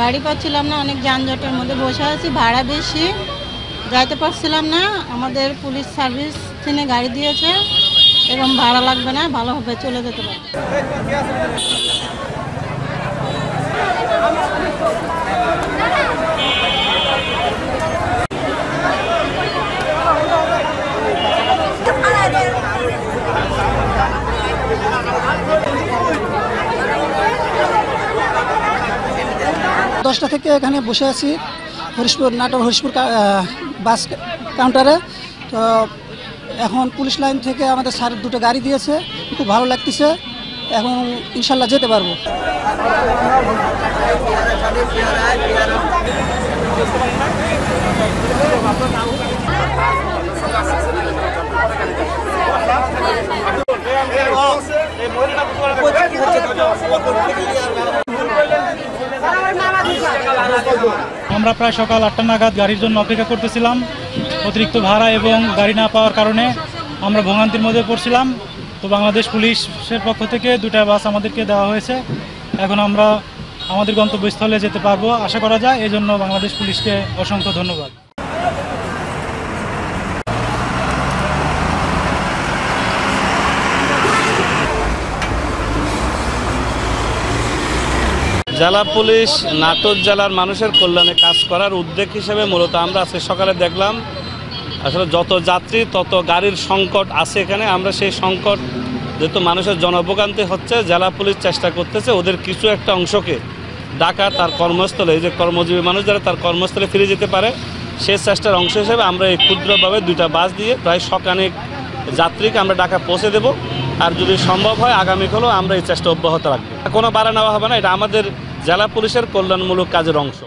গাড়ি পাচ্ছিলাম না, অনেক যানজটের মধ্যে বসে আছি, ভাড়া বেশি, যাইতে পারছিলাম না। আমাদের পুলিশ সার্ভিস তিনি গাড়ি দিয়েছে এবং ভাড়া লাগবে না, ভালোভাবে চলে যেতে পারে। 10টা থেকে এখানে বসে আছি নাটোর হরিশপুর বাস কাউন্টারে। তো এখন পুলিশ লাইন থেকে আমাদের স্যার দুটো গাড়ি দিয়েছে, খুব ভালো লাগতেছে। এখন ইনশাল্লাহ যেতে পারবো। আমরা প্রায় সকাল 8টা নাগাদ গাড়ির জন্য অপেক্ষা করতেছিলাম। অতিরিক্ত ভাড়া এবং গাড়ি না পাওয়ার কারণে আমরা ভোগান্তির মধ্যে পড়ছিলাম। তো বাংলাদেশ পুলিশের পক্ষ থেকে 2টা বাস আমাদেরকে দেওয়া হয়েছে। এখন আমরা আমাদের গন্তব্যস্থলে যেতে পারবো আশা করা যায়। এই জন্য বাংলাদেশ পুলিশকে অসংখ্য ধন্যবাদ। জেলা পুলিশ নাটোর জেলার মানুষের কল্যাণে কাজ করার উদ্যোগ হিসেবে মূলত আমরা আজকে সকালে দেখলাম আসলে যত যাত্রী তত গাড়ির সংকট আছে এখানে। আমরা সেই সংকট যেহেতু মানুষের জনভোগান্তি হচ্ছে, জেলা পুলিশ চেষ্টা করতেছে ওদের কিছু একটা অংশকে ঢাকা তার কর্মস্থলে, এই যে কর্মজীবী মানুষ যারা তার কর্মস্থলে ফিরে যেতে পারে, সেই চেষ্টার অংশ হিসেবে আমরা এই ক্ষুদ্রভাবে 2টা বাস দিয়ে প্রায় শতানেক যাত্রীকে আমরা ঢাকা পৌঁছে দেব। আর যদি সম্ভব হয় আগামীকালও আমরা এই চেষ্টা অব্যাহত রাখবো। কোনো বাড়া নেওয়া হবে না, এটা আমাদের জেলা পুলিশের কল্যাণমূলক কাজের অংশ।